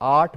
8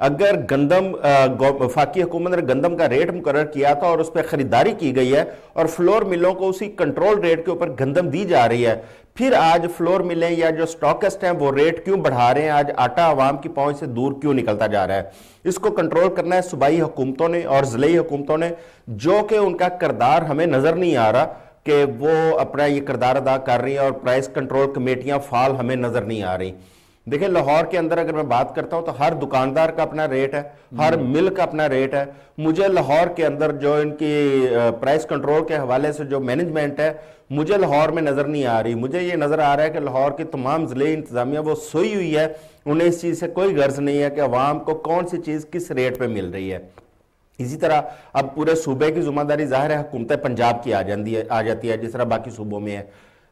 اگر گندم وفاقی حکومت نے گندم کا ریٹ مقرر کیا تھا اور اس پہ خریداری کی گئی ہے اور فلور ملوں کو اسی کنٹرول ریٹ کے اوپر گندم دی جا رہی ہے، پھر آج فلور ملیں یا جو سٹاکسٹ ہیں وہ ریٹ کیوں بڑھا رہے ہیں؟ آج آٹا عوام کی پہنچ سے دور کیوں نکلتا جا رہا ہے؟ اس کو کنٹرول کرنا ہے صوبائی حکومتوں نے اور ضلعی حکومتوں نے، جو کہ ان کا کردار ہمیں نظر نہیں آ رہا کہ وہ اپنا یہ کردار ادا کر رہی ہیں، اور پرائس کنٹرول کمیٹیاں فعال ہمیں نظر نہیں آ رہی۔ دیکھیں لاہور کے اندر اگر میں بات کرتا ہوں تو ہر دکاندار کا اپنا ریٹ ہے، ہر مل کا اپنا ریٹ ہے۔ مجھے لاہور کے اندر جو ان کی پرائس کنٹرول کے حوالے سے جو مینجمنٹ ہے، مجھے لاہور میں نظر نہیں آ رہی۔ مجھے یہ نظر آ رہا ہے کہ لاہور کی تمام ضلعی انتظامیہ وہ سوئی ہوئی ہے، انہیں اس چیز سے کوئی غرض نہیں ہے کہ عوام کو کون سی چیز کس ریٹ پہ مل رہی ہے۔ اسی طرح اب پورے صوبے کی ذمہ داری ظاہر ہے حکومت پنجاب کی آ جاتی ہے جس طرح باقی صوبوں میں ہے۔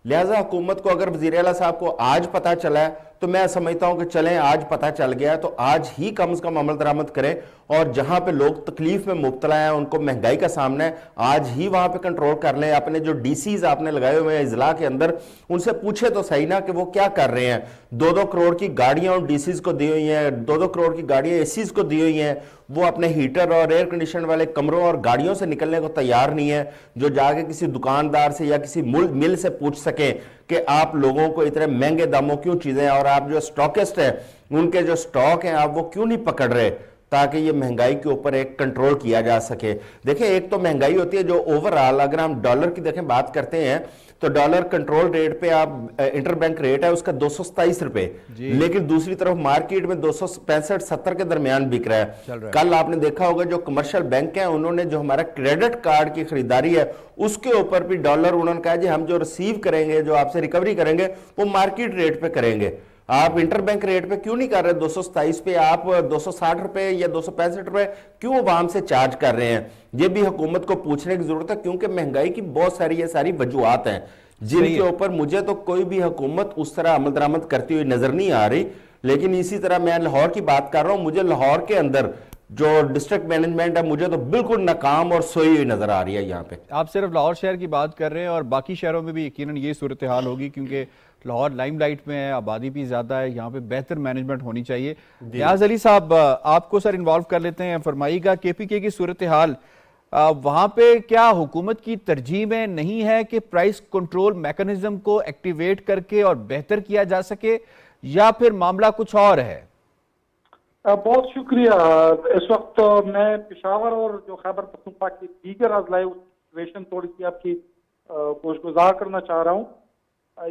لہٰذا حکومت کو اگر وزیر اعلیٰ صاحب کو آج پتہ چلا ہے تو میں سمجھتا ہوں کہ چلیں آج پتہ چل گیا ہے تو آج ہی کم از کم عمل درآمد کریں، اور جہاں پہ لوگ تکلیف میں مبتلا ہیں، ان کو مہنگائی کا سامنا ہے، آج ہی وہاں پہ کنٹرول کر لیں۔ اپنے جو ڈی سیز آپ نے لگائے ہوئے ہیں اضلاع کے اندر، ان سے پوچھے تو صحیح نا کہ وہ کیا کر رہے ہیں۔ 2-2 کروڑ کی گاڑیاں ان ڈی سیز کو دی ہوئی ہیں، 2-2 کروڑ کی گاڑیاں اے سیز کو دی ہوئی ہیں، وہ اپنے ہیٹر اور ایئر کنڈیشن والے کمروں اور گاڑیوں سے نکلنے کو تیار نہیں ہے، جو جا کے کسی دکاندار سے یا کسی مل سے پوچھ سکیں کہ آپ لوگوں کو اتنے مہنگے داموں کیوں چیزیں ہیں، اور آپ جو سٹاکسٹ ہیں ان کے جو سٹاک ہیں آپ وہ کیوں نہیں پکڑ رہے تاکہ یہ مہنگائی کے اوپر ایک کنٹرول کیا جا سکے۔ دیکھیں ایک تو مہنگائی ہوتی ہے جو اوورآل، اگر ہم ڈالر کی دیکھیں بات کرتے ہیں تو ڈالر کنٹرول ریٹ پہ آپ انٹر بینک ریٹ ہے اس کا 227 روپے، لیکن دوسری طرف مارکیٹ میں 265-70 کے درمیان بک رہا ہے۔ کل آپ نے دیکھا ہوگا جو کمرشل بینک ہیں انہوں نے جو ہمارا کریڈٹ کارڈ کی خریداری ہے اس کے اوپر بھی ڈالر انہوں نے کہا جی ہم جو ریسیو کریں گے، جو آپ سے ریکوری کریں گے وہ مارکیٹ ریٹ پہ کریں گے۔ آپ انٹر بینک ریٹ پہ کیوں نہیں کر رہے 227 پہ، آپ 260 روپے یا 265 روپے کیوں عوام سے چارج کر رہے ہیں؟ یہ بھی حکومت کو پوچھنے کی ضرورت ہے، کیونکہ مہنگائی کی بہت ساری وجوہات ہیں جن کے اوپر مجھے تو کوئی بھی حکومت اس طرح عمل درآمد کرتی ہوئی نظر نہیں آ رہی۔ لیکن اسی طرح میں لاہور کی بات کر رہا ہوں، مجھے لاہور کے اندر جو ڈسٹرکٹ مینجمنٹ ہے مجھے تو بالکل ناکام اور سوئی ہوئی نظر آ رہی ہے یہاں پہ۔ آپ صرف لاہور شہر کی بات کر رہے ہیں اور باقی شہروں میں بھی یقیناً یہ صورتحال ہوگی، کیونکہ لاہور لائم لائٹ میں ہے، آبادی بھی زیادہ ہے، یہاں پہ بہتر مینجمنٹ ہونی چاہیے۔ نیاز علی صاحب آپ کو سر انوالو کر لیتے ہیں، فرمائیے گا کے پی کے کی صورتحال وہاں پہ کیا حکومت کی ترجیح میں نہیں ہے کہ پرائس کنٹرول میکنزم کو ایکٹیویٹ کر کے اور بہتر کیا جا سکے، یا پھر معاملہ کچھ اور ہے؟ بہت شکریہ۔ اس وقت میں پشاور اور جو خیبر پختونخوا کی دیگر اضلاع سچویشن تھوڑی سی آپ کی گوش گزار کرنا چاہ رہا ہوں۔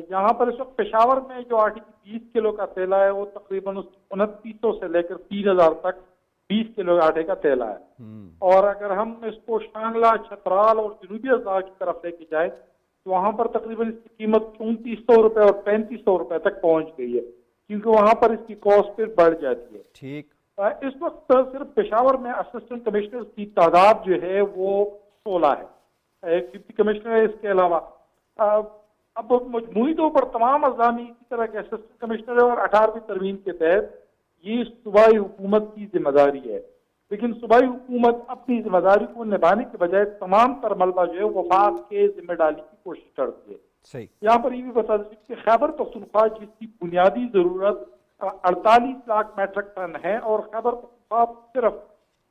یہاں پر اس وقت پشاور میں جو آٹے کی 20 کلو کا تیلا ہے وہ تقریباً 2900 سے لے کر 3000 تک 20 کلو آٹے کا تیلا ہے، اور اگر ہم اس کو شانگلہ، چھترال اور جنوبی اضلاع کی طرف لے کے جائیں تو وہاں پر تقریباً اس کی قیمت 3400 روپے اور 3500 روپے تک پہنچ گئی ہے، کیونکہ وہاں پر اس کی کاسٹ پھر بڑھ جاتی ہے۔ ٹھیک، اس وقت صرف پشاور میں اسسٹنٹ کمشنر کی تعداد جو ہے وہ 16 ہے، ایک ڈپٹی کمشنر ہے۔ اس کے علاوہ اب مجموعی طور پر تمام اضلاع میں اسی طرح کے اسسٹنٹ کمشنر ہے، اور 18ویں ترمیم کے تحت یہ صوبائی حکومت کی ذمہ داری ہے، لیکن صوبائی حکومت اپنی ذمہ داری کو نبھانے کے بجائے تمام تر ملبہ جو ہے وفاق کے ذمہ ڈالی کی کوشش کرتی ہے۔ صحیح۔ یہاں پر یہ بھی بتا دیں کہ خیبر پختونخوا جس کی بنیادی ضرورت 48 لاکھ میٹرک ٹن ہے، اور خیبر پختونخوا صرف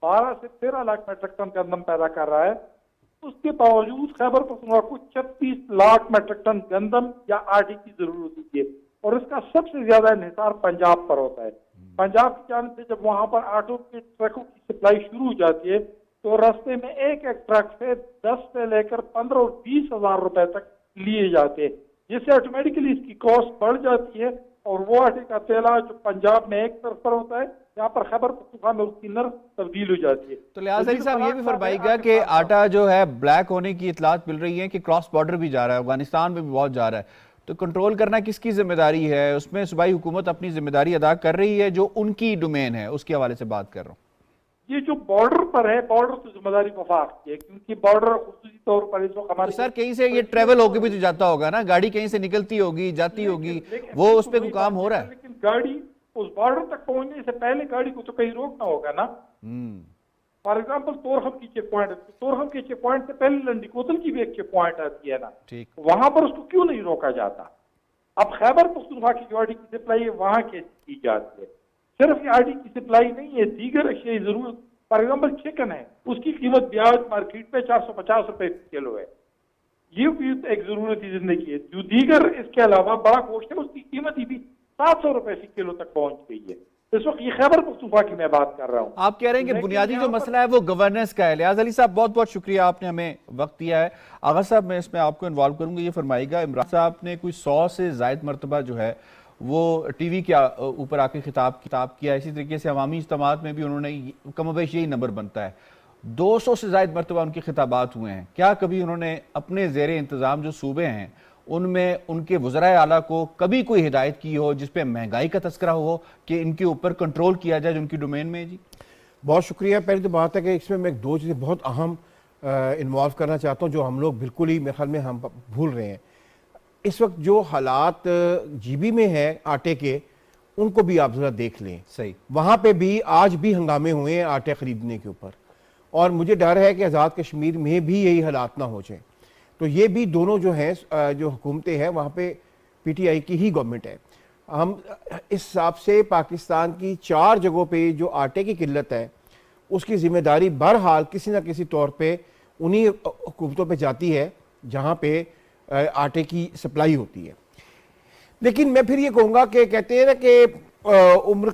12 سے 13 لاکھ میٹرک ٹن گندم پیدا کر رہا ہے، اس کے باوجود خیبر پختونخوا کو 36 لاکھ میٹرک ٹن گندم یا آٹے کی ضرورت ہوتی ہے، اور اس کا سب سے زیادہ انحصار پنجاب پر ہوتا ہے۔ پنجاب کی جانب سے جب وہاں پر آٹو کے ٹرکوں کی سپلائی شروع ہو جاتی ہے تو راستے میں ایک ٹرک سے 10 سے لے کر 15 اور 20 ہزار روپے تک لیے جاتے ہیں، جس سے آٹومیٹکلی اس کی کاسٹ بڑھ جاتی ہے، اور وہ آٹے کا تیلا جو پنجاب میں ایک طرف پر ہوتا ہے یہاں پر خیبر پختونخوا میں اس کی نرخ تبدیل ہو جاتی ہے۔ تو لہٰذا علی صاحب یہ بھی فرمائیے گا کہ آٹا جو ہے بلیک ہونے کی اطلاعات مل رہی ہیں کہ کراس بارڈر بھی جا رہا ہے، افغانستان میں بھی بہت جا رہا ہے، تو کنٹرول کرنا کس کی ذمہ داری ہے؟ اس میں صوبائی حکومت اپنی ذمہ داری ادا کر رہی ہے جو ان کی ڈومین ہے، اس کے حوالے سے بات کر رہا ہوں۔ یہ جو بارڈر پر ہے، بارڈر تو ذمہ داری وفاق کی ہے، کیونکہ بارڈر خصوصی طور پر اس وقت ہمارے سر کہیں سے یہ ٹریول ہو کے بھی تو جاتا ہوگا نا، گاڑی کہیں سے نکلتی ہوگی، جاتی ہوگی، وہ اس پہ کوئی کام ہو رہا ہے؟ لیکن گاڑی اس بارڈر تک پہنچنے سے پہلے گاڑی کو تو کہیں روکنا ہوگا نا۔ فار ایگزامپل تورخم کی چیک پوائنٹ، تورخم کے چیک پوائنٹ سے پہلے لنڈی کوتل کی بھی ایک چیک پوائنٹ آتی ہے نا، وہاں پر اس کو کیوں نہیں روکا جاتا؟ اب خیبر پختونخوا کی جو آٹے کی سپلائی ہے وہاں کیسے کی جاتی ہے؟ صرف یہ آٹے کی سپلائی نہیں ہے، دیگر اشیاء ضرورت، فار ایگزامپل چکن ہے، اس کی قیمت بھی آج مارکیٹ میں 450 روپے کلو ہے، یہ بھی ایک ضرورتی زندگی ہے۔ جو دیگر اس کے علاوہ بڑا گوشت ہے، اس کی قیمت ہی بھی 700 روپے فی کلو تک پہنچ گئی ہے۔ اس وقت یہ خیبر پختونخوا کی میں بات کر رہا ہوں۔ آپ کہہ رہے ہیں کہ بنیادی جو مسئلہ ہے وہ گورننس کا ہے۔ لیاز علی صاحب بہت بہت شکریہ، آپ نے ہمیں وقت دیا ہے۔ آغا صاحب میں اس میں آپ کو انوالو کروں گا، یہ فرمائے گا عمران صاحب نے کوئی 100 سے زائد مرتبہ جو ہے وہ ٹی وی کے اوپر آ کے خطاب کیا، اسی طریقے سے عوامی اجتماعات میں بھی انہوں نے کم و بیش یہی نمبر بنتا ہے، 200 سے زائد مرتبہ ان کے خطابات ہوئے ہیں۔ کیا کبھی انہوں نے اپنے زیر انتظام جو صوبے ہیں ان میں ان کے وزرائے اعلیٰ کو کبھی کوئی ہدایت کی ہو جس پہ مہنگائی کا تذکرہ ہو کہ ان کے اوپر کنٹرول کیا جائے جو ان کی ڈومین میں ہے؟ جی بہت شکریہ۔ پہلی تو بات ہے کہ اس میں دو چیزیں بہت اہم انوالو کرنا چاہتا ہوں جو ہم لوگ بالکل ہی میرے خیال میں ہم بھول رہے ہیں۔ اس وقت جو حالات جی بی میں ہیں آٹے کے، ان کو بھی آپ ذرا دیکھ لیں۔ صحیح، وہاں پہ بھی آج بھی ہنگامے ہوئے ہیں آٹے خریدنے کے اوپر، اور مجھے ڈر ہے کہ آزاد کشمیر میں بھی یہی حالات نہ ہو جائیں۔ تو یہ بھی دونوں جو ہیں جو حکومتیں ہیں وہاں پہ پی ٹی آئی کی ہی گورنمنٹ ہے۔ ہم اس حساب سے پاکستان کی 4 جگہوں پہ جو آٹے کی قلت ہے اس کی ذمہ داری بہرحال کسی نہ کسی طور پہ انہی حکومتوں پہ جاتی ہے جہاں پہ آٹے کی سپلائی ہوتی ہے۔ لیکن میں پھر یہ کہوں گا کہ کہتے ہیں نا کہ عمر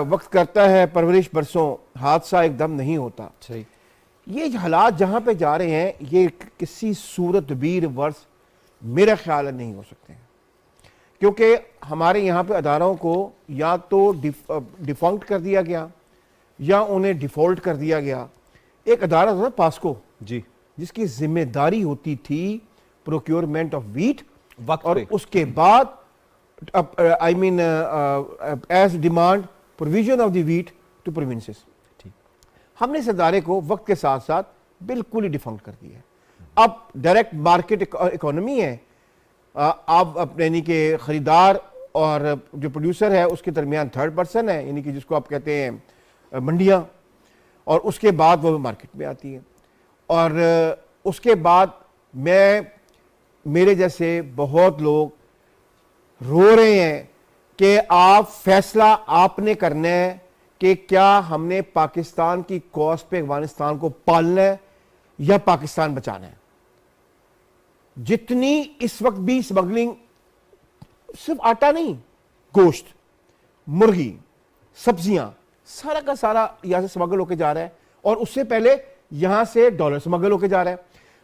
وقت کرتا ہے پرورش برسوں، حادثہ ایک دم نہیں ہوتا۔ صحیح، یہ حالات جہاں پہ جا رہے ہیں یہ کسی صورت بھی ریورس میرا خیال ہے نہیں ہو سکتے ہیں، کیونکہ ہمارے یہاں پہ اداروں کو یا تو ڈیفانکٹ کر دیا گیا یا انہیں ڈیفالٹ کر دیا گیا۔ ایک ادارہ تھا پاسکو جی، جس کی ذمہ داری ہوتی تھی پروکیورمنٹ آف ویٹ، وقت اور پہ اس کے بعد I mean is demand provision of the wheat to provinces. ہم نے اس ادارے کو وقت کے ساتھ ساتھ بالکل ہی ڈیفنکٹ کر دیا ہے۔ اب ڈائریکٹ مارکیٹ اکانومی ہے، آپ یعنی کہ خریدار اور جو پروڈیوسر ہے اس کے درمیان تھرڈ پرسن ہے، یعنی کہ جس کو آپ کہتے ہیں منڈیاں، اور اس کے بعد وہ مارکیٹ میں آتی ہے، اور اس کے بعد میرے جیسے بہت لوگ رو رہے ہیں کہ آپ فیصلہ آپ نے کرنا ہے کہ کیا ہم نے پاکستان کی کاسٹ پہ افغانستان کو پالنا ہے یا پاکستان بچانا ہے۔ جتنی اس وقت بھی سمگلنگ، صرف آٹا نہیں، گوشت، مرغی، سبزیاں، سارا کا سارا یہاں سے سمگل ہو کے جا رہا ہے، اور اس سے پہلے یہاں سے ڈالر سمگل ہو کے جا رہا ہے۔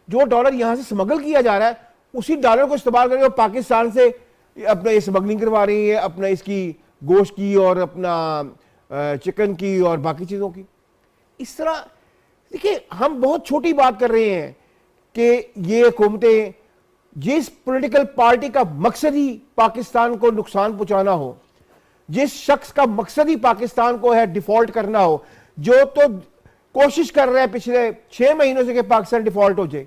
جو ڈالر یہاں سے سمگل کیا جا رہا ہے اسی ڈالر کو استعمال کر کے پاکستان سے اپنا یہ سمگلنگ کروا رہی ہے، اپنا اس کی گوشت کی اور اپنا چکن کی اور باقی چیزوں کی۔ اس طرح دیکھیں ہم بہت چھوٹی بات کر رہے ہیں کہ یہ حکومتیں جس پولیٹیکل پارٹی کا مقصد ہی پاکستان کو نقصان پہنچانا ہو، جس شخص کا مقصد ہی پاکستان کو ہے ڈیفالٹ کرنا ہو، جو تو کوشش کر رہے ہیں پچھلے 6 مہینوں سے کہ پاکستان ڈیفالٹ ہو جائے،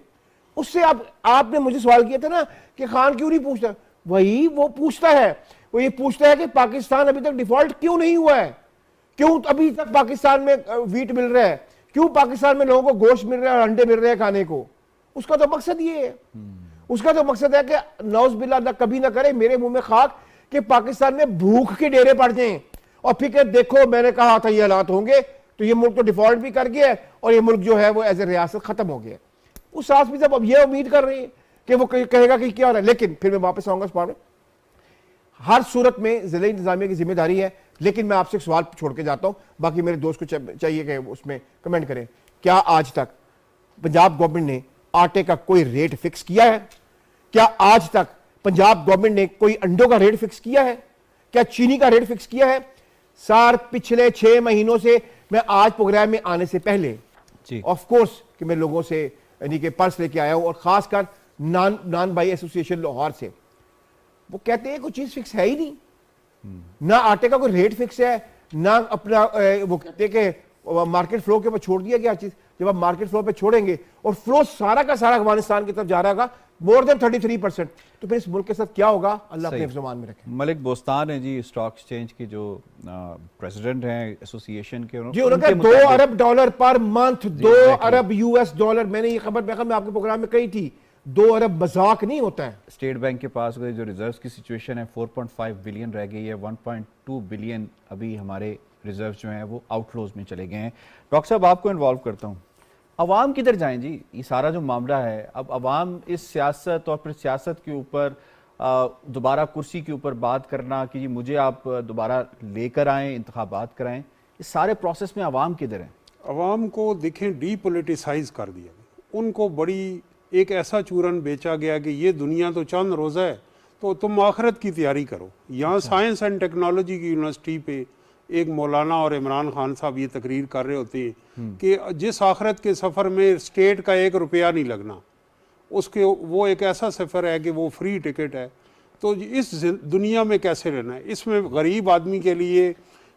اس سے آپ نے مجھے سوال کیا تھا نا کہ خان کیوں نہیں پوچھتا، وہی وہ پوچھتا ہے، وہ یہ پوچھتا ہے کہ پاکستان ابھی تک ڈیفالٹ کیوں نہیں ہوا ہے، کیوں ابھی تک پاکستان میں ویٹ مل رہا ہے، کیوں پاکستان میں لوگوں کو گوشت مل رہا ہے اور انڈے مل رہے ہیں کھانے کو۔ اس کا تو مقصد یہ ہے، اس کا تو مقصد ہے کہ نعوذ باللہ اللہ کبھی نہ کرے میرے منہ میں خاک کہ پاکستان میں بھوک کے ڈیرے پڑ جائیں اور پھر کہ دیکھو میں نے کہا تھا یہ حالات ہوں گے، تو یہ ملک تو ڈیفالٹ بھی کر گیا ہے اور یہ ملک جو ہے وہ ایز اے ریاست ختم ہو گیا ہے۔ اس ساتھ بھی جب اب یہ امید کر رہے ہیں کہ وہ کہے گا کہ کیا ہو رہا ہے، لیکن پھر میں واپس آؤں گا اس بار میں، ہر صورت میں ضلعی انتظامیہ کی ذمہ داری ہے۔ لیکن میں آپ سے ایک سوال چھوڑ کے جاتا ہوں، باقی میرے دوست کو چاہیے کہ اس میں کمنٹ کریں، کیا آج تک پنجاب گورنمنٹ نے آٹے کا کوئی ریٹ فکس کیا ہے؟ کیا آج تک پنجاب گورنمنٹ نے کوئی انڈوں کا ریٹ فکس کیا ہے؟ کیا چینی کا ریٹ فکس کیا ہے؟ پچھلے 6 مہینوں سے میں آج پروگرام میں آنے سے پہلے آف کورس کہ میں لوگوں سے یعنی کہ پرس لے کے آیا ہوں، اور خاص کر نان بائی ایسوسیشن لاہور سے، وہ کہتے ہیں کوئی چیز فکس ہے ہی نہیں، نہ آٹے کا کوئی ریٹ فکس ہے، نہ اپنا وہ کہتے ہیں کہ مارکیٹ فلو کے اوپر چھوڑ دیا گیا چیز۔ جب آپ مارکیٹ فلو پہ چھوڑیں گے اور فلو سارا کا سارا افغانستان کی طرف جا رہا گا مور دین 33%، تو پھر اس ملک کے ساتھ کیا ہوگا اللہ اپنے زمان میں رکھے۔ ملک بوستان ہیں جی اسٹاک ایکسچینج کے جو پریزیڈنٹ ہیں ایسوسییشن کے، جی انہوں نے $2 ارب پر منتھ، $2 ارب US، میں نے یہ خبر میں آپ کے پروگرام میں کہی تھی، 2 ارب مذاق نہیں ہوتا ہے۔ اسٹیٹ بینک کے پاس جو ریزروز کی سچویشن ہے 4.5 بلین رہ گئی ہے، 1.2 بلین ابھی ہمارے ریزرو جو ہیں وہ آؤٹ فلوز میں چلے گئے ہیں. ڈاکٹر صاحب آپ کو انوالو کرتا ہوں, عوام کدھر جائیں جی؟ یہ سارا جو معاملہ ہے, اب عوام اس سیاست اور پھر سیاست کے اوپر دوبارہ کرسی کے اوپر بات کرنا کہ جی مجھے آپ دوبارہ لے کر آئیں, انتخابات کرائیں, اس سارے پروسیس میں عوام کدھر ہیں؟ عوام کو دیکھیں ڈی پولیٹیسائز کر دیا گیا, ان کو بڑی ایک ایسا چورن بیچا گیا کہ یہ دنیا تو چند روزہ ہے تو تم آخرت کی تیاری کرو. یہاں سائنس اینڈ ٹیکنالوجی کی یونیورسٹی پہ ایک مولانا اور عمران خان صاحب یہ تقریر کر رہے ہوتے ہیں کہ جس آخرت کے سفر میں اسٹیٹ کا 1 روپیہ نہیں لگنا, اس کے وہ ایک ایسا سفر ہے کہ وہ فری ٹکٹ ہے. تو اس دنیا میں کیسے رہنا ہے؟ اس میں غریب آدمی کے لیے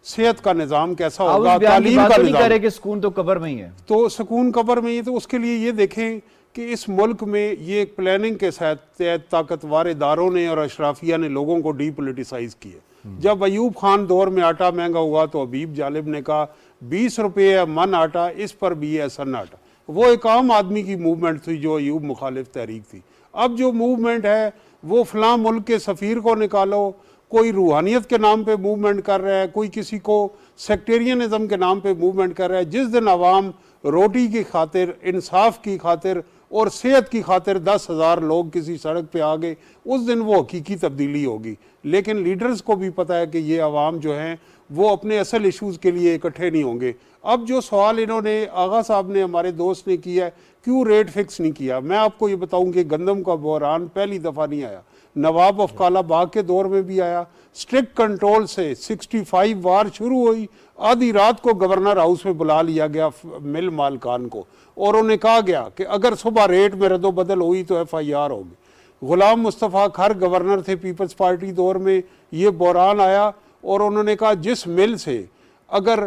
صحت کا نظام کیسا ہوگا, تعلیم کا نظام. کہہ رہے کہ سکون تو قبر میں ہی ہے, تو سکون قبر میں ہی. تو اس کے لیے یہ دیکھیں کہ اس ملک میں یہ ایک پلاننگ کے تحت طاقتور اداروں نے اور اشرافیہ نے لوگوں کو ڈی پولیٹیسائز کیا. جب ایوب خان دور میں آٹا مہنگا ہوا تو حبیب جالب نے کہا 20 روپے ہے من آٹا, اس پر بھی ہے سناٹا. وہ ایک عام آدمی کی موومنٹ تھی جو ایوب مخالف تحریک تھی. اب جو موومنٹ ہے وہ فلاں ملک کے سفیر کو نکالو, کوئی روحانیت کے نام پہ موومنٹ کر رہا ہے, کوئی کسی کو سیکٹیرینزم کے نام پہ موومنٹ کر رہا ہے. جس دن عوام روٹی کی خاطر, انصاف کی خاطر اور صحت کی خاطر 10,000 لوگ کسی سڑک پہ آگے, اس دن وہ حقیقی تبدیلی ہوگی. لیکن لیڈرز کو بھی پتہ ہے کہ یہ عوام جو ہیں وہ اپنے اصل ایشوز کے لیے اکٹھے نہیں ہوں گے. اب جو سوال انہوں نے آغا صاحب نے ہمارے دوست نے کیا ہے, کیوں ریٹ فکس نہیں کیا؟ میں آپ کو یہ بتاؤں کہ گندم کا بحران پہلی دفعہ نہیں آیا, نواب آف کالا باغ کے دور میں بھی آیا. اسٹرکٹ کنٹرول سے 65 وار شروع ہوئی, آدھی رات کو گورنر ہاؤس میں بلا لیا گیا مل مالکان کو, اور انہیں کہا گیا کہ اگر صبح ریٹ میں رد و بدل ہوئی تو FIR ہوگی. غلام مصطفیٰ کھر گورنر تھے پیپلز پارٹی دور میں, یہ بحران آیا اور انہوں نے کہا جس مل سے اگر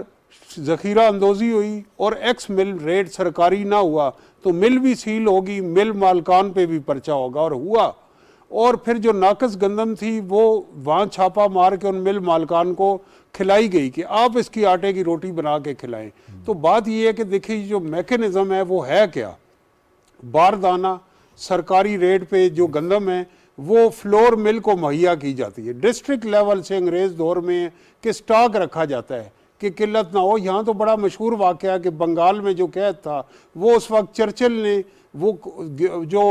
ذخیرہ اندوزی ہوئی اور ایکس مل ریٹ سرکاری نہ ہوا تو مل بھی سیل ہوگی, مل مالکان پہ بھی پرچہ ہوگا, اور ہوا. اور پھر جو ناقص گندم تھی وہ وہاں چھاپا مار کے ان مل مالکان کو کھلائی گئی کہ آپ اس کی آٹے کی روٹی بنا کے کھلائیں. تو بات یہ ہے کہ دیکھیں جو میکینزم ہے وہ ہے کیا. باردانہ سرکاری ریٹ پہ جو گندم ہے وہ فلور مل کو مہیا کی جاتی ہے. ڈسٹرکٹ لیول سے انگریز دور میں کہ سٹاک رکھا جاتا ہے کہ قلت نہ ہو. یہاں تو بڑا مشہور واقعہ کہ بنگال میں جو قحط تھا وہ اس وقت چرچل نے وہ جو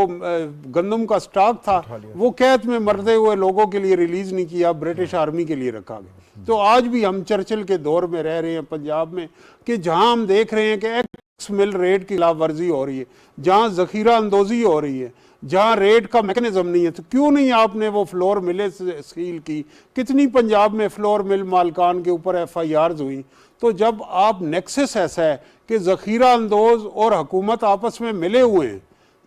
گندم کا سٹاک تھا وہ قحط میں مرتے ہوئے لوگوں کے لیے ریلیز نہیں کیا, برٹش آرمی کے لیے رکھا گیا. تو آج بھی ہم چرچل کے دور میں رہ رہے ہیں پنجاب میں کہ جہاں ہم دیکھ رہے ہیں کہ ایکس مل ریٹ کی خلاف ورزی ہو رہی ہے, جہاں ذخیرہ اندوزی ہو رہی ہے, جہاں ریٹ کا میکنزم نہیں ہے. تو کیوں نہیں آپ نے وہ فلور ملیں سیل کی؟ کتنی پنجاب میں فلور مل مالکان کے اوپر FIRs ہوئی. تو جب آپ نیکسس ایسا ہے کہ ذخیرہ اندوز اور حکومت آپس میں ملے ہوئے ہیں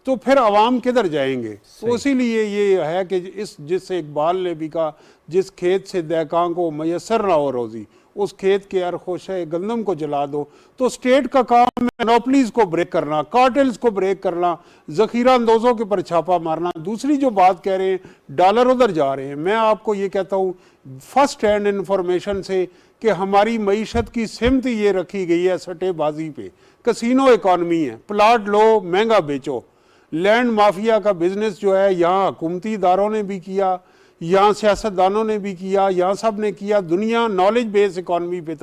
تو پھر عوام کدھر جائیں گے؟ تو اسی لیے یہ ہے کہ جس سے اقبال نے بھی کہا جس کھیت سے دہقاں کو میسر نہ ہو روزی اس کھیت کے ارخوشہ گندم کو جلا دو. تو اسٹیٹ کا کام ہے مونوپلیز کو بریک کرنا, کارٹلز کو بریک کرنا, ذخیرہ اندوزوں کے پر چھاپا مارنا. دوسری جو بات کہہ رہے ہیں ڈالر ادھر جا رہے ہیں, میں آپ کو یہ کہتا ہوں فرسٹ ہینڈ انفارمیشن سے کہ ہماری معیشت کی سمت یہ رکھی گئی ہے سٹے بازی پہ. کسینو اکانومی ہے, پلاٹ لو مہنگا بیچو. لینڈ مافیا کا بزنس جو ہے یہاں حکومتی اداروں نے بھی کیا, یہاں سیاستدانوں نے بھی کیا, یہاں سب نے کیا. دنیا نالج بیس اکانومی پہ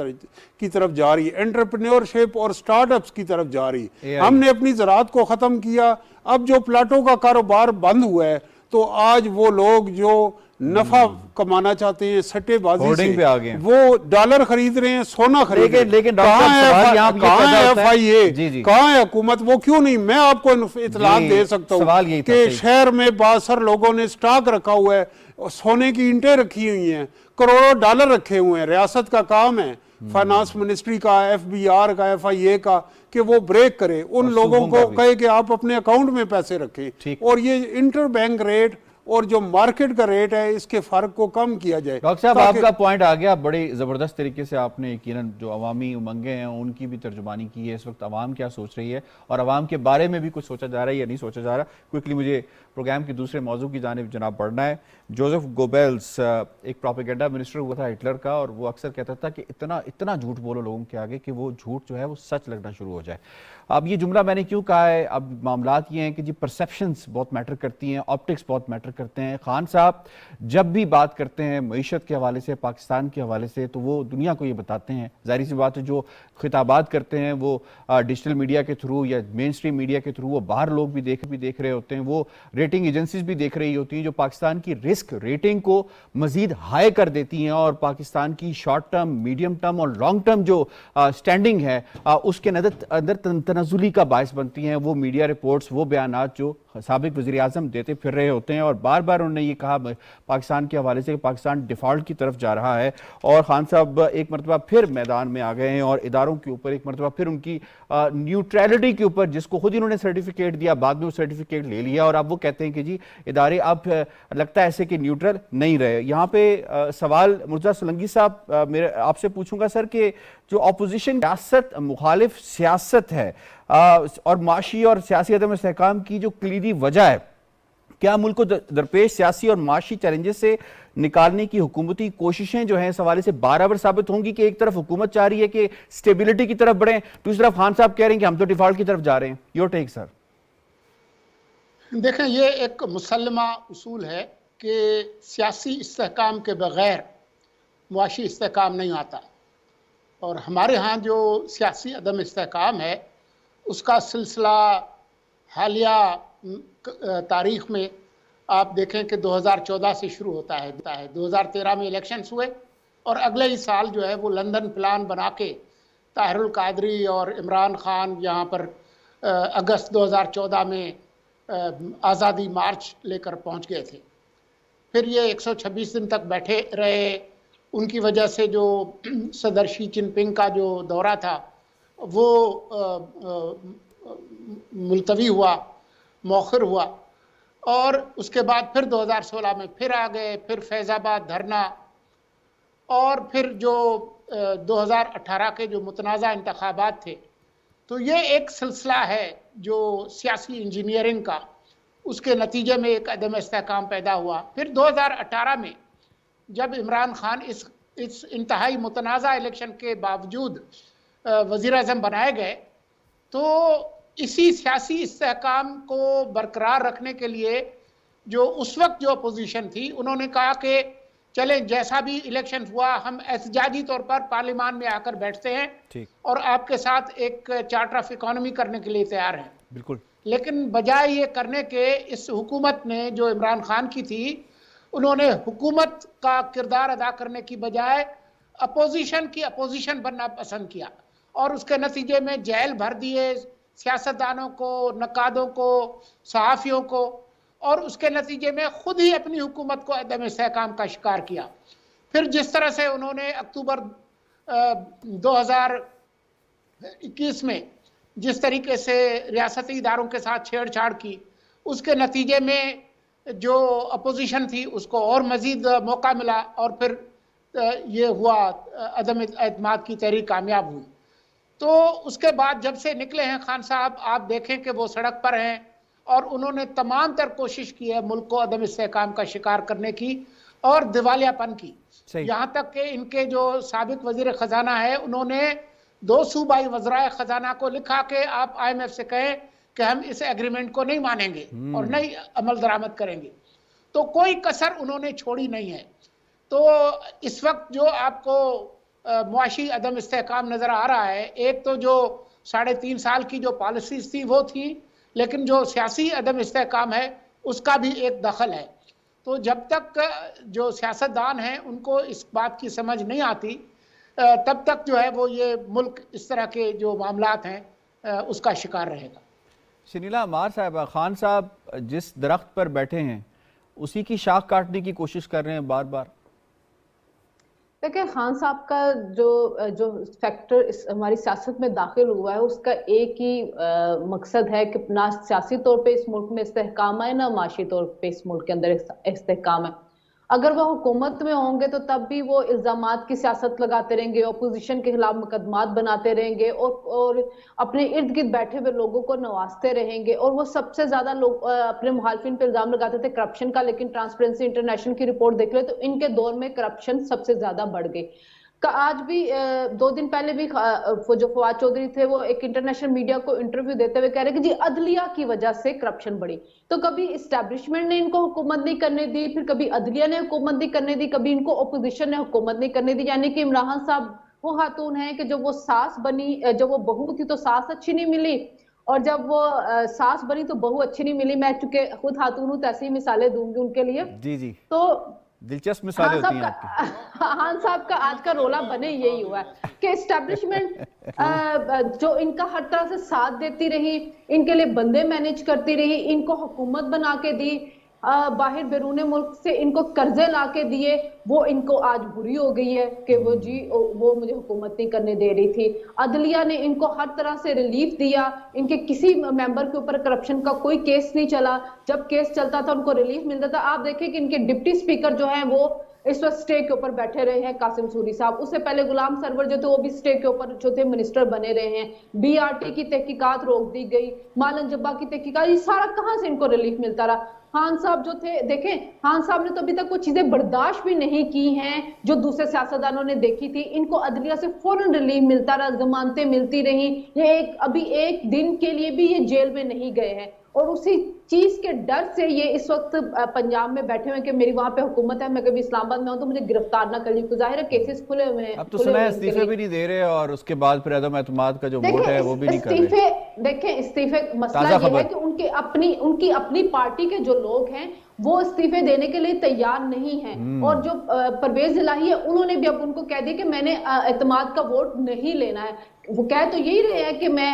کی طرف جا رہی ہے, انٹرپرینیورشپ اور سٹارٹ اپس کی طرف جا رہی ہے. ہم نے اپنی زراعت کو ختم کیا. اب جو پلاٹوں کا کاروبار بند ہوا ہے تو آج وہ لوگ جو نفع کمانا چاہتے ہیں سٹے بازی سے وہ ڈالر خرید رہے ہیں, سونا خرید رہے ہیں. لیکن کہاں ہے FIA, کہاں ہے حکومت؟ وہ کیوں نہیں؟ میں آپ کو اطلاعات دے سکتا ہوں کہ شہر میں باثر لوگوں نے سٹاک رکھا ہوا ہے, سونے کی اینٹیں رکھی ہوئی ہیں, کروڑوں ڈالر رکھے ہوئے ہیں. ریاست کا کام ہے, فائنانس منسٹری کا, FBR کا, FIA کا, کہ وہ بریک کرے. ان لوگوں کو کہے کہ آپ اپنے اکاؤنٹ میں پیسے رکھیں اور یہ انٹر بینک ریٹ اور جو مارکیٹ کا ریٹ ہے اس کے فرق کو کم کیا جائے. ڈاکٹر صاحب آپ کا پوائنٹ آ گیا, بڑی زبردست طریقے سے آپ نے یقیناً جو عوامی امنگیں ہیں ان کی بھی ترجمانی کی ہے. اس وقت عوام کیا سوچ رہی ہے اور عوام کے بارے میں بھی کچھ سوچا جا رہا ہے یا نہیں سوچا جا رہا. کوئکلی مجھے پروگرام کے دوسرے موضوع کی جانب جناب بڑھنا ہے. جوزف گوبیلز ایک پروپیگنڈا منسٹر ہوا تھا ہٹلر کا, اور وہ اکثر کہتا تھا کہ اتنا جھوٹ بولو لوگوں کے آگے کہ وہ جھوٹ جو ہے وہ سچ لگنا شروع ہو جائے. اب یہ جملہ میں نے کیوں کہا ہے، اب معاملات یہ ہیں کہ جی پرسیپشنز بہت میٹر کرتی ہیں، آپٹکس بہت میٹر کرتے ہیں۔ خان صاحب جب بھی بات کرتے ہیں معیشت کے حوالے سے، پاکستان کے حوالے سے، تو وہ دنیا کو یہ بتاتے ہیں، ظاہری سی بات ہے جو خطابات کرتے ہیں وہ ڈیجیٹل میڈیا کے تھرو یا مین سٹریم میڈیا کے تھرو وہ باہر لوگ بھی دیکھ رہے ہوتے ہیں، وہ ریٹنگ ایجنسیز بھی دیکھ رہی ہوتی ہیں جو پاکستان کی رسک ریٹنگ کو مزید ہائی کر دیتی ہیں اور پاکستان کی شارٹ ٹرم، میڈیم ٹرم اور لانگ ٹرم جو سٹینڈنگ ہے اس کے اندر تنزلی کا باعث بنتی ہیں۔ وہ میڈیا رپورٹس، وہ بیانات جو سابق وزیر اعظم دیتے پھر رہے ہوتے ہیں، اور بار بار انہوں نے یہ کہا پاکستان کے حوالے سے کہ پاکستان ڈیفالٹ کی طرف جا رہا ہے، اور خان صاحب ایک مرتبہ پھر میدان میں آ گئے ہیں اور اداروں کے اوپر ایک مرتبہ پھر ان کی نیوٹریلٹی کے اوپر، جس کو خود انہوں نے سرٹیفکیٹ دیا، بعد میں وہ سرٹیفکیٹ لے لیا، اور اب وہ کہتے ہیں کہ جی ادارے اب لگتا ہے ایسے کہ نیوٹرل نہیں رہے۔ یہاں پہ سوال مرزا سولنگی صاحب آپ سے پوچھوں گا سر کہ جو اپوزیشن سیاست، مخالف سیاست ہے اور معاشی اور سیاسی عدم استحکام کی جو کلیدی وجہ ہے، کیا ملک کو درپیش سیاسی اور معاشی چیلنجز سے نکالنے کی حکومتی کوششیں جو ہیں اس حوالے سے برابر ثابت ہوں گی کہ ایک طرف حکومت چاہ رہی ہے کہ سٹیبلٹی کی طرف بڑھیں، دوسری طرف خان صاحب کہہ رہے ہیں کہ ہم تو ڈیفالٹ کی طرف جا رہے ہیں؟ یور ٹیک سر۔ دیکھیں، یہ ایک مسلمہ اصول ہے کہ سیاسی استحکام کے بغیر معاشی استحکام نہیں آتا، اور ہمارے ہاں جو سیاسی عدم استحکام ہے اس کا سلسلہ حالیہ تاریخ میں آپ دیکھیں کہ 2014 سے شروع ہوتا ہے۔ 2013 میں الیکشنز ہوئے اور اگلے ہی سال جو ہے وہ لندن پلان بنا کے طاہر القادری اور عمران خان یہاں پر اگست 2014 میں آزادی مارچ لے کر پہنچ گئے تھے۔ پھر یہ 126 دن تک بیٹھے رہے، ان کی وجہ سے جو صدر شی جن پنگ کا جو دورہ تھا وہ ملتوی ہوا، مؤخر ہوا، اور اس کے بعد پھر 2016 میں پھر آ گئے، پھر فیض آباد دھرنا، اور پھر جو 2018 کے جو متنازع انتخابات تھے۔ تو یہ ایک سلسلہ ہے جو سیاسی انجینئرنگ کا، اس کے نتیجے میں ایک عدم استحکام پیدا ہوا۔ پھر 2018 میں جب عمران خان اس انتہائی متنازع الیکشن کے باوجود وزیر اعظم بنائے گئے، تو اسی سیاسی استحکام کو برقرار رکھنے کے لیے جو اس وقت جو اپوزیشن تھی، انہوں نے کہا کہ چلیں جیسا بھی الیکشن ہوا ہم احتجاجی طور پر پارلیمان میں آ کر بیٹھتے ہیں اور آپ کے ساتھ ایک چارٹر آف اکانومی کرنے کے لیے تیار ہیں۔ بالکل۔ لیکن بجائے یہ کرنے کے اس حکومت نے جو عمران خان کی تھی، انہوں نے حکومت کا کردار ادا کرنے کی بجائے اپوزیشن بننا پسند کیا، اور اس کے نتیجے میں جیل بھر دیے سیاستدانوں کو، نقادوں کو، صحافیوں کو، اور اس کے نتیجے میں خود ہی اپنی حکومت کو عدم استحکام کا شکار کیا۔ پھر جس طرح سے انہوں نے اکتوبر 2021 میں جس طریقے سے ریاستی اداروں کے ساتھ چھیڑ چھاڑ کی، اس کے نتیجے میں جو اپوزیشن تھی اس کو اور مزید موقع ملا، اور پھر یہ ہوا عدم اعتماد کی تحریک کامیاب ہوئی۔ تو اس کے بعد جب سے نکلے ہیں خان صاحب، آپ دیکھیں کہ وہ سڑک پر ہیں اور انہوں نے تمام تر کوشش کی ہے ملک کو عدم استحکام کا شکار کرنے کی اور دیوالیہ پن کی۔ یہاں تک کہ ان کے جو سابق وزیر خزانہ ہے، انہوں نے 2 صوبائی وزرائے خزانہ کو لکھا کہ آپ IMF سے کہیں کہ ہم اس ایگریمنٹ کو نہیں مانیں گے اور نہیں عمل درآمد کریں گے۔ تو کوئی کسر انہوں نے چھوڑی نہیں ہے۔ تو اس وقت جو آپ کو معاشی عدم استحکام نظر آ رہا ہے، ایک تو جو 3.5 سال کی جو پالیسیز تھی وہ تھی، لیکن جو سیاسی عدم استحکام ہے اس کا بھی ایک دخل ہے۔ تو جب تک جو سیاستدان ہیں ان کو اس بات کی سمجھ نہیں آتی، تب تک جو ہے وہ یہ ملک اس طرح کے جو معاملات ہیں اس کا شکار رہے گا۔ شنیلا عمار صاحبہ، خان صاحب جس درخت پر بیٹھے ہیں اسی کی شاخ کاٹنے کی کوشش کر رہے ہیں بار بار۔ دیکھیں، خان صاحب کا جو فیکٹر ہماری سیاست میں داخل ہوا ہے، اس کا ایک ہی مقصد ہے کہ نہ سیاسی طور پہ اس ملک میں استحکام ہے، نہ معاشی طور پہ اس ملک کے اندر استحکام ہے۔ اگر وہ حکومت میں ہوں گے تو تب بھی وہ الزامات کی سیاست لگاتے رہیں گے، اپوزیشن کے خلاف مقدمات بناتے رہیں گے، اور اپنے ارد گرد بیٹھے ہوئے لوگوں کو نوازتے رہیں گے۔ اور وہ سب سے زیادہ لوگ اپنے مخالفین پہ الزام لگاتے تھے کرپشن کا، لیکن ٹرانسپیرنسی انٹرنیشنل کی رپورٹ دیکھ لیں تو ان کے دور میں کرپشن سب سے زیادہ بڑھ گئی۔ آج بھی 2 دن پہلے بھی جو فواد چودھری تھے وہ ایک انٹرنیشنل میڈیا کو انٹرویو دیتے ہوئے کہہ رہے کہ جی عدلیہ کی وجہ سے کرپشن بڑھی. تو کبھی اسٹیبلشمنٹ نے ان کو حکومت نہیں کرنے دی، پھر کبھی عدلیہ نے حکومت نہیں کرنے دی، کبھی ان کو اپوزیشن نے حکومت نہیں کرنے دی. یعنی کہ عمران خان صاحب وہ خاتون ہیں کہ جب وہ ساس بنی، جب وہ بہو تھی تو ساس اچھی نہیں ملی، اور جب وہ ساس بنی تو بہو اچھی نہیں ملی. میں چونکہ خود خاتون ہوں تو ایسی مثالیں دوں گی ان کے لیے. جی جی، تو دلچسپ مثالیں ہوتی ہیں آپ کی. خان صاحب کا آج کا رولا بنے یہی ہوا ہے کہ اسٹیبلشمنٹ جو ان کا ہر طرح سے ساتھ دیتی رہی، ان کے لیے بندے مینج کرتی رہی، ان کو حکومت بنا کے دی، باہر بیرون ملک سے ان کو قرضے لا کے دیے، وہ ان کو آج بری ہو گئی ہے کہ وہ جی وہ مجھے حکومت نہیں کرنے دے رہی تھی. عدلیہ نے ان کو ہر طرح سے ریلیف دیا، ان کے کسی ممبر کے اوپر کرپشن کا کوئی کیس نہیں چلا، جب کیس چلتا تھا ان کو ریلیف ملتا تھا. آپ دیکھیں کہ ان کے ڈپٹی سپیکر جو ہیں وہ اس وقت سٹے کے اوپر بیٹھے رہے ہیں، قاسم سوری صاحب. اس سے پہلے غلام سرور جو تھے وہ بھی سٹے کے اوپر جو تھے منسٹر بنے رہے ہیں. بی آر ٹی کی تحقیقات روک دی گئی، مالن جبا کی تحقیقات، یہ سارا کہاں سے ان کو ریلیف ملتا رہا. خان صاحب جو تھے، دیکھیں خان صاحب نے تو ابھی تک وہ چیزیں برداشت بھی نہیں کی ہیں جو دوسرے سیاستدانوں نے دیکھی تھی. ان کو عدلیہ سے فوراً ریلیف ملتا رہا، ضمانتیں ملتی رہیں. یہ ابھی ایک دن کے لیے بھی یہ جیل میں نہیں گئے ہیں، اور اسی چیز کے ڈر سے یہ اس وقت پنجاب میں بیٹھے ہوئے کہ میری وہاں پہ حکومت ہے، میں کبھی اسلام آباد میں ہوں تو مجھے گرفتار نہ کر لی. ظاہر ہے کیسز کھلے ہوئے ہیں. اب تو سنا ہے استعفے بھی نہیں دے رہے، اور اس کے بعد پھر عدم اعتماد کا جو ووٹ ہے وہ بھی نہیں کر رہے. دیکھیں استعفے مسئلہ یہ ہے کہ ان کی اپنی پارٹی کے جو لوگ ہیں وہ استعفے دینے کے لیے تیار نہیں ہیں، اور جو پرویز الہی ہے انہوں نے بھی اب ان کو کہہ دیا کہ میں نے اعتماد کا ووٹ نہیں لینا ہے. وہ کہہ تو یہی رہے ہیں کہ میں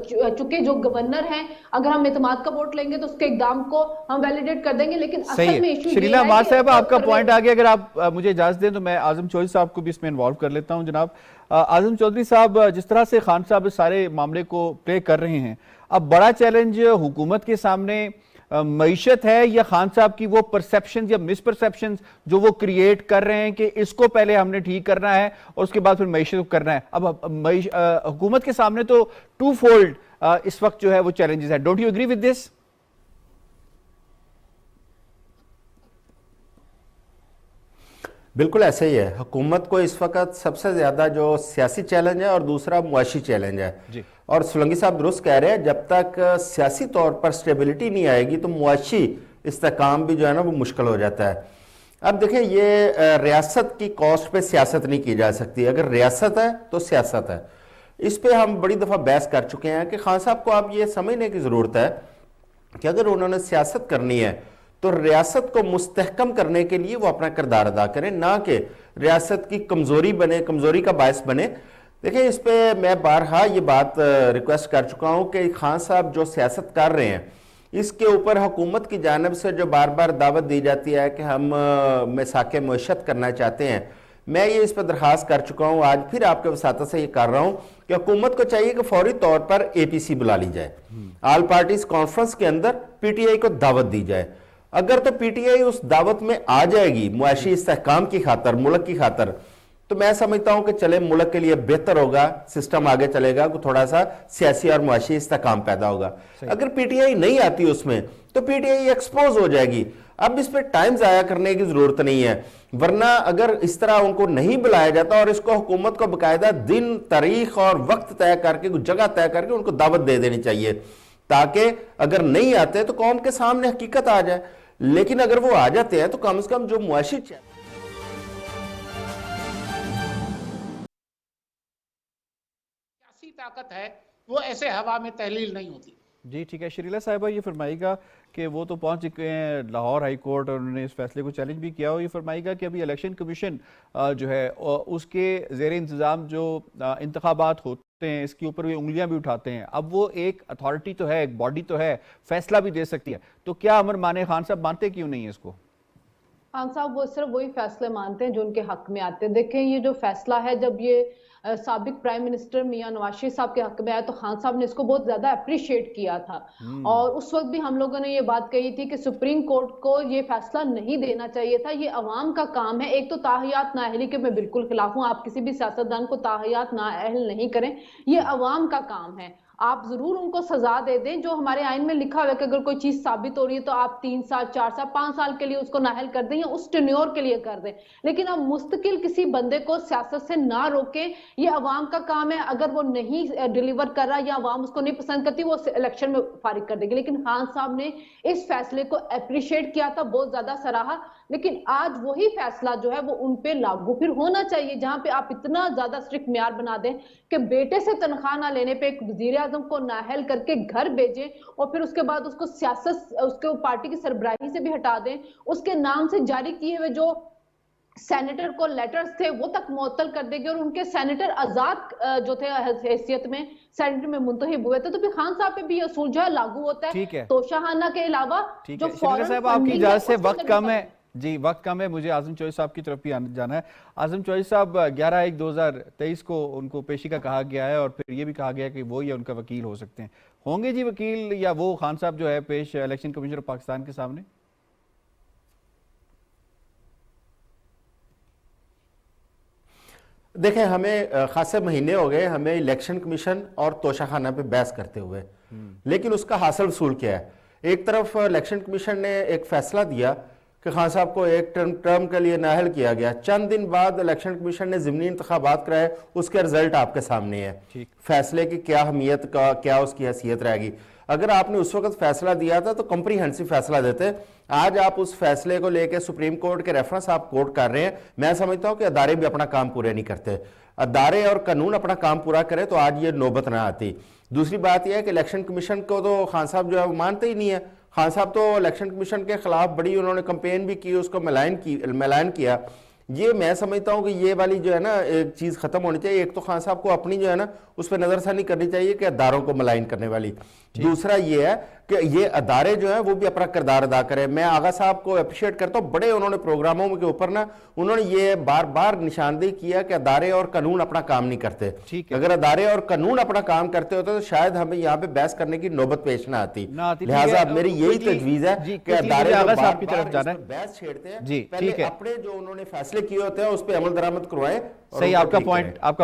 چونکہ جو گورنر ہیں اگر ہم اعتماد کا ووٹ لیں گے تو اس کے اقدام کو ہم ویلیڈیٹ کر دیں گے. لیکن اصل میں ایشو شریلا عمار صاحب آپ کا پوائنٹ آگے، اگر آپ مجھے اجازت دیں تو میں اعظم چودھری صاحب کو بھی اس میں انوالو کر لیتا ہوں. جناب اعظم چودھری صاحب، جس طرح سے خان صاحب اس سارے معاملے کو پلے کر رہے ہیں، اب بڑا چیلنج حکومت کے سامنے معیشت ہے یا خان صاحب کی وہ پرسیپشنز یا مس پرسیپشنز جو وہ کریٹ کر رہے ہیں کہ اس کو پہلے ہم نے ٹھیک کرنا ہے اور اس کے بعد پھر معیشت کو کرنا ہے. اب حکومت کے سامنے تو ٹو فولڈ اس وقت جو ہے وہ چیلنجز ہے. Don't you agree with this? بالکل ایسا ہی ہے. حکومت کو اس وقت سب سے زیادہ جو سیاسی چیلنج ہے اور دوسرا معاشی چیلنج ہے. اور سولنگی صاحب درست کہہ رہے ہیں، جب تک سیاسی طور پر سٹیبلٹی نہیں آئے گی تو معاشی استحکام بھی جو ہے نا وہ مشکل ہو جاتا ہے. اب دیکھیں یہ ریاست کی کاسٹ پہ سیاست نہیں کی جا سکتی. اگر ریاست ہے تو سیاست ہے. اس پہ ہم بڑی دفعہ بحث کر چکے ہیں کہ خان صاحب کو اب یہ سمجھنے کی ضرورت ہے کہ اگر انہوں نے سیاست کرنی ہے تو ریاست کو مستحکم کرنے کے لیے وہ اپنا کردار ادا کریں، نہ کہ ریاست کی کمزوری بنے، کمزوری کا باعث بنے. دیکھیں اس پہ میں بارہا یہ بات ریکویسٹ کر چکا ہوں کہ خان صاحب جو سیاست کر رہے ہیں اس کے اوپر حکومت کی جانب سے جو بار بار دعوت دی جاتی ہے کہ ہم مساق معیشت کرنا چاہتے ہیں، میں یہ اس پہ درخواست کر چکا ہوں. آج پھر آپ کے وساطت سے یہ کر رہا ہوں کہ حکومت کو چاہیے کہ فوری طور پر اے پی سی بلا لی جائے، آل پارٹیز کانفرنس کے اندر پی ٹی آئی کو دعوت دی جائے. اگر تو پی ٹی آئی اس دعوت میں آ جائے گی معاشی استحکام کی خاطر، ملک کی خاطر، تو میں سمجھتا ہوں کہ چلے ملک کے لیے بہتر ہوگا، سسٹم آگے چلے گا، تھوڑا سا سیاسی اور معاشی استحکام پیدا ہوگا. اگر پی ٹی آئی نہیں آتی اس میں تو پی ٹی آئی ایکسپوز ہو جائے گی. اب اس پہ ٹائم ضائع کرنے کی ضرورت نہیں ہے، ورنہ اگر اس طرح ان کو نہیں بلایا جاتا اور اس کو حکومت کو باقاعدہ دن، تاریخ اور وقت طے کر کے، جگہ طے کر کے ان کو دعوت دے دینی چاہیے، تاکہ اگر نہیں آتے تو قوم کے سامنے حقیقت آ جائے. لیکن اگر وہ آ جاتے ہیں تو کم از کم جو معاشی طاقت ہے وہ ایسے ہوا میں تحلیل نہیں ہوتی. جی ٹھیک ہے. شریلا صاحبہ یہ فرمائے گا کہ وہ تو پہنچ چکے ہیں لاہور ہائی کورٹ اور انہوں نے اس فیصلے کو چیلنج بھی کیا ہو. یہ فرمائے گا کہ ابھی الیکشن کمیشن جو ہے اس کے زیر انتظام جو انتخابات ہوتے ہیں اس کے اوپر بھی انگلیاں بھی اٹھاتے ہیں. اب وہ ایک اتھارٹی تو ہے، ایک باڈی تو ہے، فیصلہ بھی دے سکتی ہے. تو کیا امر مانے خان صاحب مانتے کیوں نہیں ہے اس کو؟ خان صاحب وہ صرف وہی فیصلے مانتے ہیں جو ان کے حق میں آتے ہیں. دیکھیں یہ جو فیصلہ ہے جب یہ سابق پرائم منسٹر میاں نواز شریف صاحب کے حق میں آیا تو خان صاحب نے اس کو بہت زیادہ اپریشیٹ کیا تھا، اور اس وقت بھی ہم لوگوں نے یہ بات کہی تھی کہ سپریم کورٹ کو یہ فیصلہ نہیں دینا چاہیے تھا. یہ عوام کا کام ہے. ایک تو تاحیات نااہلی کے میں بالکل خلاف ہوں، آپ کسی بھی سیاستدان کو تاحیات نااہل نہیں کریں، یہ عوام کا کام ہے. آپ ضرور ان کو سزا دے دیں، جو ہمارے آئین میں لکھا ہوا ہے کہ اگر کوئی چیز ثابت ہو رہی ہے تو آپ 3 سال 4 سال 5 سال کے لیے اس کو نااہل کر دیں یا اس ٹینیور کے لیے کر دیں، لیکن آپ مستقل کسی بندے کو سیاست سے نہ روکیں۔ یہ عوام کا کام ہے، اگر وہ نہیں ڈیلیور کر رہا یا عوام اس کو نہیں پسند کرتی وہ الیکشن میں فارغ کر دے گی۔ لیکن خان صاحب نے اس فیصلے کو اپریشیٹ کیا تھا، بہت زیادہ سراہا، لیکن آج وہی فیصلہ جو ہے وہ ان پہ لاگو پھر ہونا چاہیے، جہاں پہ آپ اتنا زیادہ اسٹرکٹ معیار بنا دیں کہ بیٹے سے تنخواہ نہ لینے پہ ایک وزیر اعظم کو نااہل کر کے گھر بھیجیں اور پھر اس کے بعد اس کو سیاست، اس کو پارٹی کی سربراہی سے بھی ہٹا دیں، اس کے نام سے جاری کیے ہوئے جو سینیٹر کو لیٹرز تھے وہ تک معطل کر دے گی، اور ان کے سینیٹر آزاد جو تھے حیثیت میں سینیٹر میں منتخب ہوئے تھے، تو پھر خان صاحب پہ بھی یہ اصول جو ہے لاگو ہوتا ہے۔ توشاخانہ کے علاوہ جو شکریہ صاحب، آپ کی اجازت سے وقت کم ہے، جی وقت کم ہے، مجھے اعظم چوہدری صاحب کی طرف بھی جانا ہے۔ اعظم چوہدری صاحب، 11/1/2023 کو ان کو پیشی کا کہا گیا ہے اور پھر یہ بھی کہا گیا کہ وہ یا ان کا وکیل ہو سکتے ہیں، ہوں گے جی وکیل یا وہ خان صاحب جو ہے پیش الیکشن کمیشن آف پاکستان کے سامنے؟ دیکھیں، ہمیں خاصے مہینے ہو گئے ہمیں الیکشن کمیشن اور توشاخانہ پہ بحث کرتے ہوئے، لیکن اس کا حاصل وصول کیا ہے؟ ایک طرف الیکشن کمیشن نے ایک فیصلہ دیا کہ خان صاحب کو ایک ٹرم کے لیے نااہل کیا گیا، چند دن بعد الیکشن کمیشن نے ضمنی انتخابات کرائے، اس کے رزلٹ آپ کے سامنے ہے، فیصلے کی کیا اہمیت کا کیا اس کی حیثیت رہے گی۔ اگر آپ نے اس وقت فیصلہ دیا تھا تو کمپریہنسو فیصلہ دیتے، آج آپ اس فیصلے کو لے کے سپریم کورٹ کے ریفرنس آپ کوٹ کر رہے ہیں۔ میں سمجھتا ہوں کہ ادارے بھی اپنا کام پورے نہیں کرتے، ادارے اور قانون اپنا کام پورا کرے تو آج یہ نوبت نہ آتی۔ دوسری بات یہ ہے کہ الیکشن کمیشن کو تو خان صاحب جو ہے وہ مانتے ہی نہیں ہے، خان صاحب تو الیکشن کمیشن کے خلاف بڑی انہوں نے کمپین بھی کی، اس کو ملائن کیا۔ یہ میں سمجھتا ہوں کہ یہ والی جو ہے نا ایک چیز ختم ہونی چاہیے۔ ایک تو خان صاحب کو اپنی جو ہے نا اس پہ نظر ثانی کرنی چاہیے کہ اداروں کو ملائن کرنے والی، دوسرا یہ ہے کہ یہ ادارے جو ہیں وہ بھی اپنا کردار ادا کریں۔ میں آغا صاحب کو اپریشیٹ کرتا ہوں، بڑے انہوں نے پروگراموں کے اوپر نا انہوں نے یہ بار بار نشاندہی کیا کہ ادارے اور قانون اپنا کام نہیں کرتے۔ اگر ادارے اور قانون اپنا کام کرتے ہوتے تو شاید ہمیں یہاں پہ بحث کرنے کی نوبت پیش نہ آتی۔ لہٰذا میری یہی تجویز ہے کہ ادارے بحث چھیڑتے ہیں پہلے اپنے جو انہوں نے فیصلے کیے ہوتے ہیں اس پہ عمل درآمد کروائیں۔ صحیح، آپ کا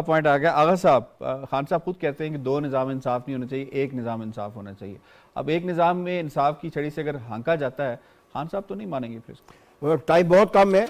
پوائنٹ آ گیا۔ آغا صاحب، خان صاحب خود کہتے ہیں کہ دو نظام انصاف نہیں ہونا چاہیے، ایک نظام انصاف ہونا چاہیے۔ اب ایک نظام میں انصاف کی چھڑی سے اگر ہانکا جاتا ہے، خان صاحب تو نہیں مانیں گے پھر اس کو؟ ٹائم بہت کم ہے،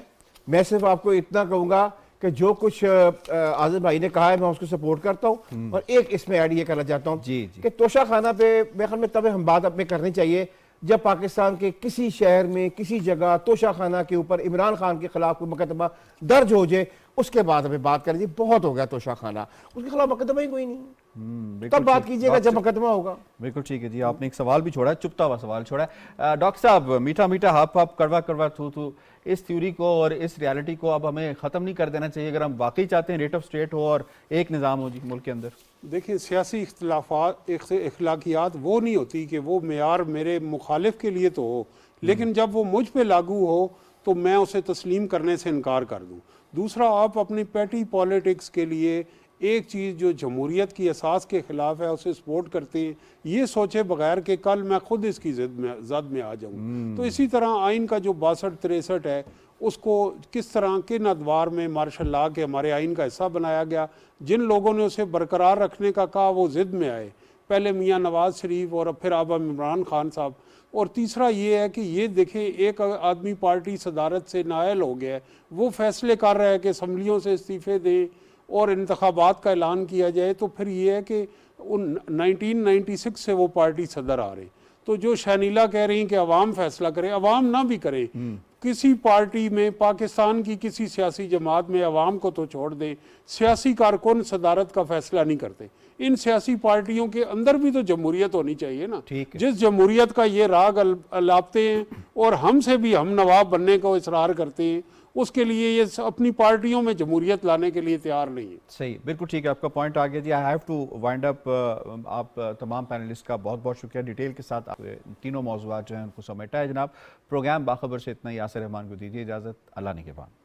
میں صرف آپ کو اتنا کہوں گا کہ جو کچھ اعظم بھائی نے کہا ہے میں اس کو سپورٹ کرتا ہوں، اور ایک اس میں ایڈ یہ کرنا چاہتا ہوں کہ توشاخانہ پہ میرے خیال میں تب ہم بات اپنے کرنی چاہیے جب پاکستان کے کسی شہر میں کسی جگہ توشاخانہ کے اوپر عمران خان کے خلاف کوئی مقدمہ درج ہو جائے، اس کے بعد ہمیں بات کریں۔ بہت ہو گیا توشاخانہ، اس کے خلاف مقدمہ ہی کوئی نہیں، تب بات کیجئے گا جب مقدمہ ہوگا۔ بالکل ٹھیک ہے جی، آپ نے ایک سوال بھی چھوڑا ہے، چپتا ہوا سوال چھوڑا ہے۔ ڈاکٹر صاحب، میٹھا میٹھا ہاپ ہاپ کڑوا کڑوا تھو تھو، اس تھیوری کو اور اس ریالٹی کو اب ہمیں ختم نہیں کر دینا چاہیے اگر ہم واقعی چاہتے ہیں ریٹ آف اسٹیٹ ہو اور ایک نظام ہو جی ملک کے اندر؟ دیکھیں، سیاسی اختلافات اخلاقیات وہ نہیں ہوتی کہ وہ معیار میرے مخالف کے لیے تو ہو، لیکن جب وہ مجھ پہ لاگو ہو تو میں اسے تسلیم کرنے سے انکار کر دوں۔ دوسرا، آپ اپنی پیٹی پالیٹکس کے لیے ایک چیز جو جمہوریت کی اساس کے خلاف ہے اسے سپورٹ کرتے ہیں، یہ سوچے بغیر کہ کل میں خود اس کی زد میں آ جاؤں۔ تو اسی طرح آئین کا جو 62-63 ہے اس کو کس طرح کن ادوار میں مارشل لاء کے ہمارے آئین کا حصہ بنایا گیا، جن لوگوں نے اسے برقرار رکھنے کا کہا وہ ضد میں آئے، پہلے میاں نواز شریف اور پھر اب عمران خان صاحب۔ اور تیسرا یہ ہے کہ یہ دیکھیں، ایک آدمی پارٹی صدارت سے نائل ہو گیا ہے، وہ فیصلے کر رہا ہے کہ اسمبلیوں سے استعفے دیں اور انتخابات کا اعلان کیا جائے، تو پھر یہ ہے کہ 1996 سے وہ پارٹی صدر آ رہے، تو جو شانیلا کہہ رہی ہیں کہ عوام فیصلہ کرے، عوام نہ بھی کرے، کسی پارٹی میں پاکستان کی کسی سیاسی جماعت میں عوام کو تو چھوڑ دیں، سیاسی کارکن صدارت کا فیصلہ نہیں کرتے۔ ان سیاسی پارٹیوں کے اندر بھی تو جمہوریت ہونی چاہیے نا، جس جمہوریت کا یہ راگ الاپتے ہیں اور ہم سے بھی ہم نواب بننے کو اصرار کرتے ہیں، اس کے لیے یہ اپنی پارٹیوں میں جمہوریت لانے کے لیے تیار نہیں ہے۔ صحیح، بالکل ٹھیک ہے، آپ کا پوائنٹ آ گیا جی۔ آئی ہیو ٹو وائنڈ اپ۔ آپ تمام پینلسٹ کا بہت بہت شکریہ، ڈیٹیل کے ساتھ تینوں موضوعات جو ہیں ان کو سمیٹا ہے جناب۔ پروگرام باخبر سے اتنا ہی، یاسر رحمان کو دیجیے اجازت، اللہ نگہبان۔